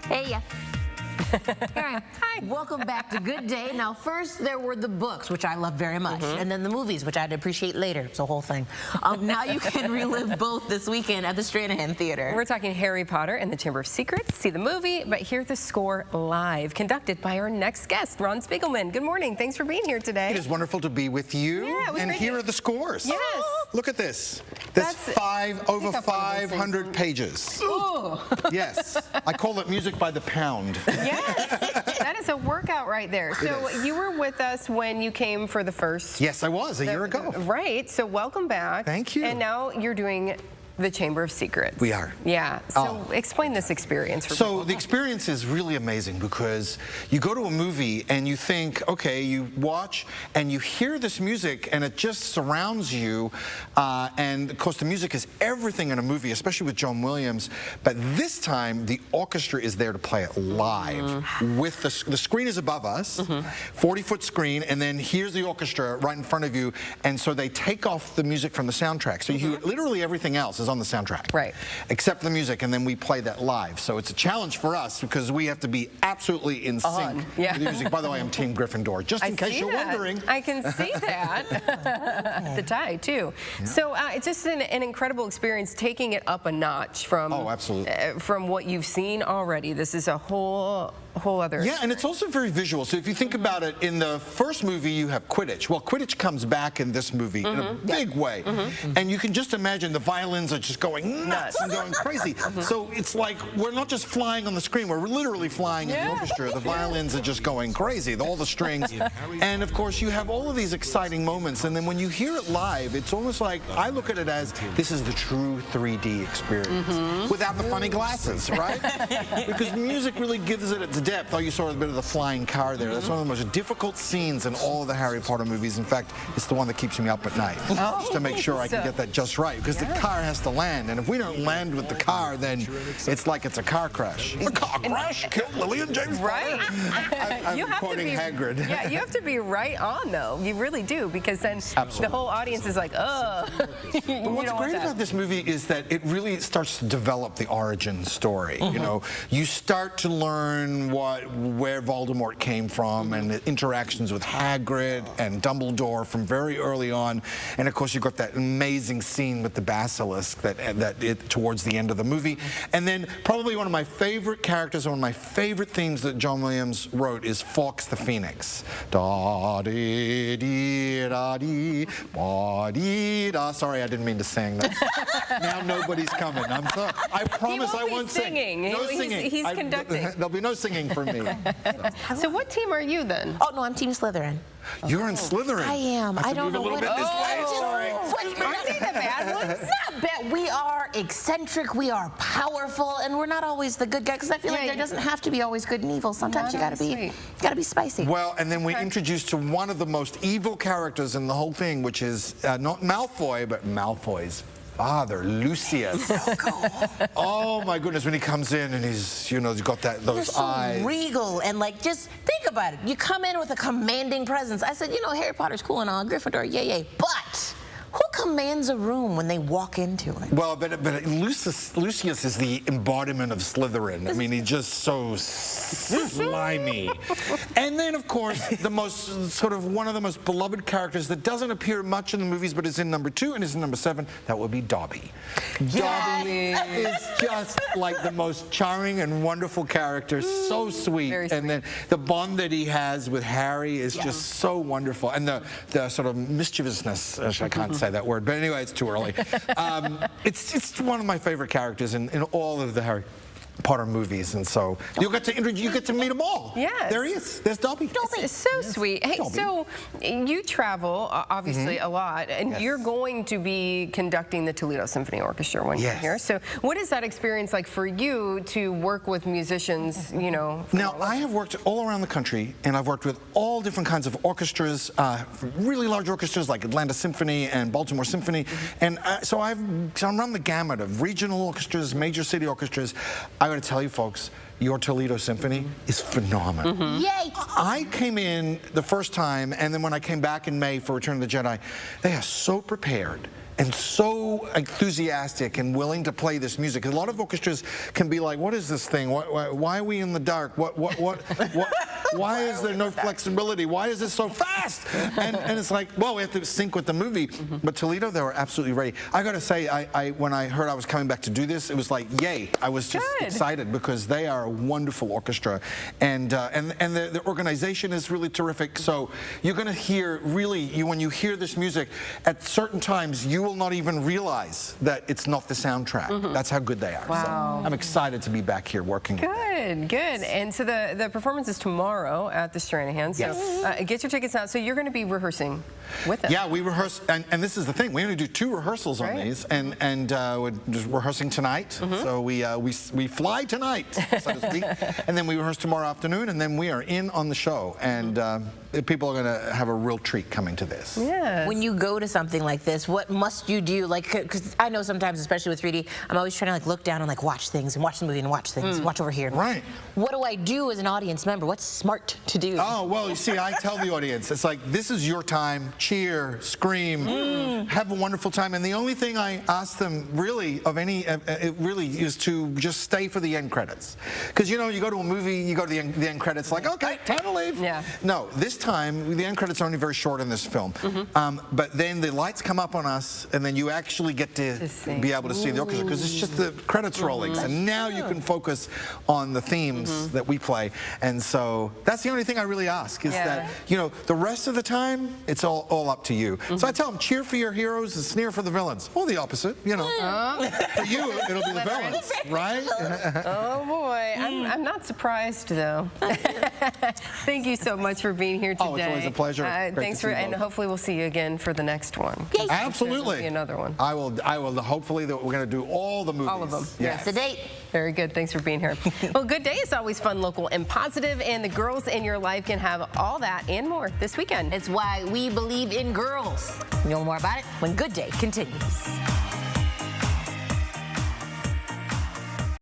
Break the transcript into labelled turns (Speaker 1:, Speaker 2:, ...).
Speaker 1: Hey, yeah. Hi. Welcome back to Good Day. Now, first there were the books, which I love very much, and then the movies, which I'd appreciate later. It's a whole thing. Now you can relive both this weekend at the Stranahan Theater.
Speaker 2: We're talking Harry Potter and the Chamber of Secrets. See the movie, but hear the score live, conducted by our next guest, Ron Spiegelman. Good morning. Thanks for being here today.
Speaker 3: It is wonderful to be with you.
Speaker 2: Yeah, it was
Speaker 3: and
Speaker 2: great.
Speaker 3: here are the scores.
Speaker 2: Yes.
Speaker 3: Look at this. That's over 500 pages.
Speaker 2: Ooh.
Speaker 3: Yes. I call it music by the pound.
Speaker 2: Yes. That is a workout right there. So you were with us when you came for the first.
Speaker 3: Yes, I was a year ago.
Speaker 2: Right. So welcome back.
Speaker 3: Thank you.
Speaker 2: And now you're doing the Chamber of Secrets.
Speaker 3: We are.
Speaker 2: Yeah. So explain this experience for people.
Speaker 3: So the experience is really amazing because you go to a movie and you think, okay, you watch and you hear this music and it just surrounds you. And of course the music is everything in a movie, especially with John Williams. But this time the orchestra is there to play it live. With the screen is above us, 40-foot screen, and then here's the orchestra right in front of you. And so they take off the music from the soundtrack. So you literally everything else is on the soundtrack,
Speaker 2: right?
Speaker 3: Except the music, and then we play that live. So it's a challenge for us because we have to be absolutely in sync with the music. By the way, I'm Team Gryffindor, just in case you're wondering.
Speaker 2: I can see that. The tie too. Yeah. So it's just an incredible experience, taking it up a notch from from what you've seen already. This is a whole other experience.
Speaker 3: And it's also very visual. So if you think about it, in the first movie you have Quidditch. Well, Quidditch comes back in this movie in a big way. And you can just imagine the violins are just going nuts and going crazy. So it's like we're not just flying on the screen, we're literally flying in the orchestra. The violins are just going crazy, all the strings. And of course you have all of these exciting moments, and then when you hear it live, it's almost like, I look at it as, this is the true 3D experience. Without the funny glasses, right? Because music really gives it its depth. Oh, you saw a bit of the flying car there. That's one of the most difficult scenes in all of the Harry Potter movies. In fact, it's the one that keeps me up at night, just to make sure I can get that just right, because the car has to land, and if we don't land with the car, then it's like it's a car crash. A car crash killed Lily and James.
Speaker 2: Right.
Speaker 3: I'm quoting Hagrid.
Speaker 2: Yeah, you have to be right on, though. You really do, because then the whole audience is like, oh.
Speaker 3: But what's great about this movie is that it really starts to develop the origin story. You know, you start to learn where Voldemort came from and the interactions with Hagrid and Dumbledore from very early on. And of course you got that amazing scene with the basilisk towards the end of the movie. And then probably one of my favorite characters, one of my favorite themes that John Williams wrote is Fawkes the Phoenix. Da dee dee da dee ba dee da. Sorry, I didn't mean to sing that. Now nobody's coming. I'm sorry. I promise I won't
Speaker 2: sing.
Speaker 3: No singing.
Speaker 2: He's conducting.
Speaker 3: There'll be no singing for me.
Speaker 2: So what team are you then?
Speaker 1: Oh, no, I'm Team Slytherin.
Speaker 3: You're in Slytherin.
Speaker 1: I am. I don't know what it is.
Speaker 2: Aren't they the bad ones?
Speaker 1: Not bad. We are eccentric, we are powerful, and we're not always the good guy, because I feel like there doesn't have to be always good and evil. Sometimes you gotta be spicy.
Speaker 3: Well, and then we're introduced to one of the most evil characters in the whole thing, which is not Malfoy, but Malfoy's father, Lucius. Oh my goodness, when he comes in and he's, you know, he's got those eyes.
Speaker 1: Regal, and like, just think about it. You come in with a commanding presence. I said, you know, Harry Potter's cool and all, Gryffindor, yay, but who commands a room when they walk into it?
Speaker 3: Well, but Lucius is the embodiment of Slytherin. I mean, he's just so slimy. And then, of course, the most one of the most beloved characters that doesn't appear much in the movies, but is in number 2 and is in number 7. That would be Dobby. Dobby is just like the most charming and wonderful character, so sweet. And then the bond that he has with Harry is just so wonderful, and the sort of mischievousness. I can't say that word, but anyway, it's too early. It's one of my favorite characters in all of the Harry Potter movies, and so you get to meet them all.
Speaker 2: Yes.
Speaker 3: There he is. There's Dobby.
Speaker 2: It's so sweet. Hey, so you travel obviously a lot, and you're going to be conducting the Toledo Symphony Orchestra when you're here. So what is that experience like for you to work with musicians, you know?
Speaker 3: Now, I have worked all around the country, and I've worked with all different kinds of orchestras, really large orchestras like Atlanta Symphony and Baltimore Symphony, and so I'm run the gamut of regional orchestras, major city orchestras. I got to tell you, folks, your Toledo Symphony is phenomenal.
Speaker 1: Yay!
Speaker 3: I came in the first time, and then when I came back in May for Return of the Jedi, they are so prepared. and so enthusiastic and willing to play this music. A lot of orchestras can be like, what is this thing? Why are we in the dark? Why is there no flexibility? Why is it so fast? And it's like, well, we have to sync with the movie. But Toledo, they were absolutely ready. I got to say, when I heard I was coming back to do this, it was like, yay. I was just excited because they are a wonderful orchestra. And the organization is really terrific. So you're going to hear, really, when you hear this music, at certain times, you will not even realize that it's not the soundtrack. That's how good they are.
Speaker 2: Wow.
Speaker 3: So I'm excited to be back here working with them.
Speaker 2: Good. And so the performance is tomorrow at the Stranahan. So get your tickets out. So you're going to be rehearsing with them.
Speaker 3: Yeah, we rehearse, and this is the thing. We only do 2 rehearsals on these, and we're just rehearsing tonight. So we fly tonight, so to speak, and then we rehearse tomorrow afternoon, and then we are in on the show. And people are going to have a real treat coming to this.
Speaker 2: Yes.
Speaker 1: When you go to something like this, what must you do? Like, because I know sometimes, especially with 3D, I'm always trying to like look down and like watch things and watch the movie and watch things and watch over here.
Speaker 3: Right.
Speaker 1: What do I do as an audience member? What's smart to do?
Speaker 3: Oh, well, you see, I tell the audience, it's like, this is your time. Cheer, scream, have a wonderful time. And the only thing I ask them really it really is to just stay for the end credits. Because, you know, you go to a movie, you go to the end credits, like, okay, time to leave.
Speaker 2: Yeah.
Speaker 3: No, this time, the end credits are only very short in this film. But then the lights come up on us, and then you actually get to be able to see the orchestra, because it's just the credits rolling. And now you can focus on the themes that we play. And so that's the only thing I really ask, is that, you know, the rest of the time, it's all up to you. So I tell them, cheer for your heroes and sneer for the villains. Or the opposite, you know. For you, it'll be the villains, right?
Speaker 2: Oh boy, I'm not surprised though. Thank you so much for being here today.
Speaker 3: Oh, it's always a pleasure.
Speaker 2: Thanks for, and hopefully we'll see you again for the next one.
Speaker 1: Yes.
Speaker 3: Absolutely.
Speaker 2: Be another one.
Speaker 3: I will. Hopefully, that we're going to do all the movies.
Speaker 2: All of them.
Speaker 1: That's the date.
Speaker 2: Very good. Thanks for being here. Well, Good Day is always fun, local, and positive, and the girls in your life can have all that and more this weekend.
Speaker 1: It's why we believe in girls. You'll know more about it when Good Day continues.